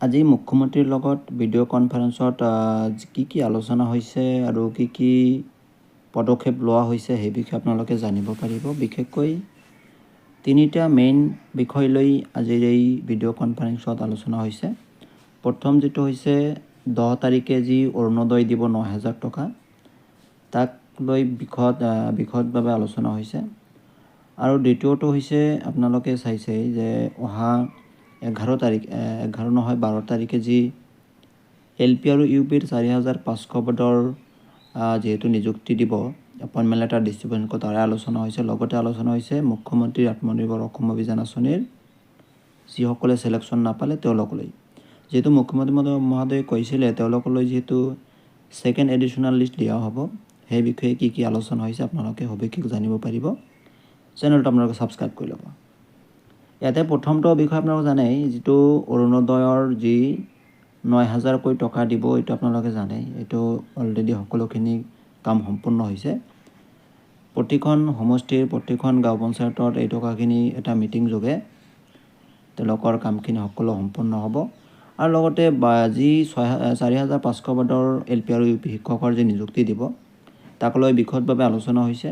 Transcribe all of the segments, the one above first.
আজি মুখ্যমন্ত্ৰীৰ লগত ভিডিঅ' কনফাৰেন্সত কি আলোচনা হৈছে আৰু কি পদক্ষেপ লোৱা হৈছে সেই বিষয়ে আপোনালোকে জানিব পাৰিব। বিশেষকৈ তিনিটা মেইন বিষয় লৈ আজিৰ এই ভিডিঅ' কনফাৰেন্সত আলোচনা হৈছে। প্ৰথম যেটো হৈছে 10 তাৰিখে যি অৰুণোদয় দিব 9,000 টকা, তাক লৈ বিশদভাৱে আলোচনা হৈছে। আৰু দ্বিতীয়টো হৈছে আপোনালোকে চাইছে যে অহা 12 তাৰিখে যি LP আৰু UPৰ 4,500 পদৰ যেহেতু নিযুক্তি দিব, এপইণ্টমেণ্ট লেটাৰ ডিষ্ট্ৰিবিউশ্যন তাৰে আলোচনা হৈছে। লগতে আলোচনা হৈছে মুখ্যমন্ত্ৰীৰ আত্মনিৰ্ভৰ অসম অভিযান আঁচনিৰ যিসকলে চিলেকশ্যন নাপালে তেওঁলোকলৈ। যেহেতু মুখ্যমন্ত্ৰী মহোদয়ে কৈছিলে তেওঁলোকলৈ যেহেতু ছেকেণ্ড এডিশ্যনেল লিষ্ট দিয়া হ'ব, সেই বিষয়ে কি আলোচনা হৈছে আপোনালোকে সবিশেষ জানিব পাৰিব। চেনেলটো আপোনালোকে ছাবস্ক্ৰাইব কৰি ল'ব। ইয়াতে প্ৰথমটো বিষয় আপোনালোকে জানে, যিটো অৰুণোদয়ৰ যি 9,000কৈ টকা দিব, এইটো আপোনালোকে জানে। এইটো অলৰেডি সকলোখিনি কাম সম্পূৰ্ণ হৈছে। প্ৰতিখন সমষ্টিৰ প্ৰতিখন গাঁও পঞ্চায়তত এই টকাখিনি এটা মিটিং যোগে তেওঁলোকৰ কামখিনি সকলো সম্পূৰ্ণ হ'ব। আৰু লগতে যি 4,500 পদৰ LP আৰু UP শিক্ষকৰ যি নিযুক্তি দিব, তাক লৈ বিশদভাৱে আলোচনা হৈছে।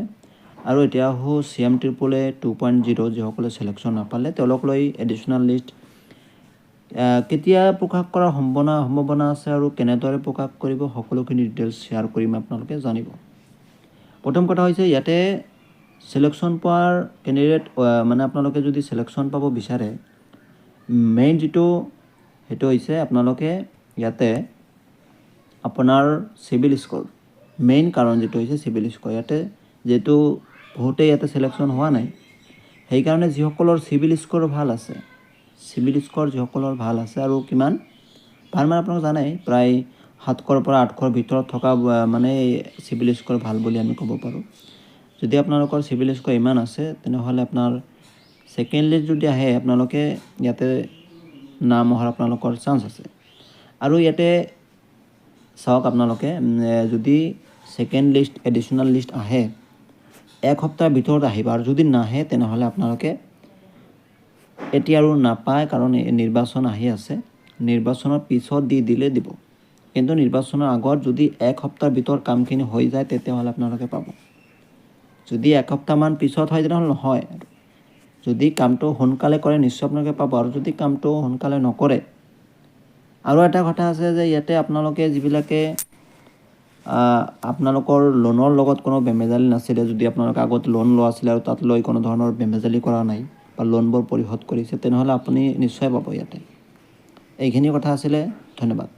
আৰু এতিয়া CM ত্ৰিপুলে 2.0 যিসকলে চিলেকশ্যন নাপালে তেওঁলোক লৈ এডিশ্যনেল লিষ্ট কেতিয়া প্ৰকাশ কৰাৰ সম্ভাৱনা আছে আৰু কেনেদৰে প্ৰকাশ কৰিব, সকলোখিনি ডিটেইলছ শ্বেয়াৰ কৰিম, আপোনালোকে জানিব। প্ৰথম কথা হৈছে ইয়াতে চিলেকশ্যন পোৱাৰ কেণ্ডিডেট মানে আপোনালোকে যদি চিলেকশ্যন পাব বিচাৰে, মেইন যিটো সেইটো হৈছে আপোনালোকে ইয়াতে আপোনাৰ চিভিল স্ক'ৰ, মেইন কাৰণ যিটো হৈছে চিভিল স্ক'ৰ। ইয়াতে যিহেতু বহুতেই ইয়াতে চিলেকশ্যন হোৱা নাই, সেইকাৰণে যিসকলৰ চিভিল স্ক'ৰ ভাল আছে, যিসকলৰ ভাল আছে আৰু কিমান ভাল মানে আপোনালোকে জানে, প্ৰায় 700ৰ পৰা 800ৰ ভিতৰত থকা মানে চিভিল স্ক'ৰ ভাল বুলি আমি ক'ব পাৰোঁ। যদি আপোনালোকৰ চিভিল স্ক'ৰ ইমান আছে, তেনেহ'লে আপোনাৰ ছেকেণ্ড লিষ্ট যদি আহে, আপোনালোকে ইয়াতে নাম অহাৰ আপোনালোকৰ চান্স আছে। আৰু ইয়াতে চাওক আপোনালোকে, যদি ছেকেণ্ড লিষ্ট এডিশ্যনেল লিষ্ট আহে, 1 সপ্তাহৰ ভিতৰত আহিব। আৰু যদি নাহে তেনেহ'লে আপোনালোকে এতিয়া আৰু নাপায়, কাৰণ নিৰ্বাচন আহি আছে। নিৰ্বাচনৰ পিছত দিলে দিব, কিন্তু নিৰ্বাচনৰ আগত যদি 1 সপ্তাহৰ ভিতৰত কামখিনি হৈ যায়, তেতিয়াহ'লে আপোনালোকে পাব। যদি 1 সপ্তাহমান পিছত হয় তেনেহ'লে নহয়। যদি কামটো সোনকালে কৰে নিশ্চয় আপোনালোকে পাব, আৰু যদি কামটো সোনকালে নকৰে। আৰু এটা কথা আছে যে ইয়াতে আপোনালোকে যিবিলাকে আপোনালোকৰ লোনৰ লগত কোনো বেমেজালি নাছিলে, যদি আপোনালোকে আগত লোন লোৱা আছিলে আৰু তাত লৈ কোনো ধৰণৰ বেমেজালি কৰা নাই বা লোনবোৰ পৰিশোধ কৰিছে, তেনেহ'লে আপুনি নিশ্চয় পাব ইয়াতে। এইখিনি কথা আছিলে। ধন্যবাদ।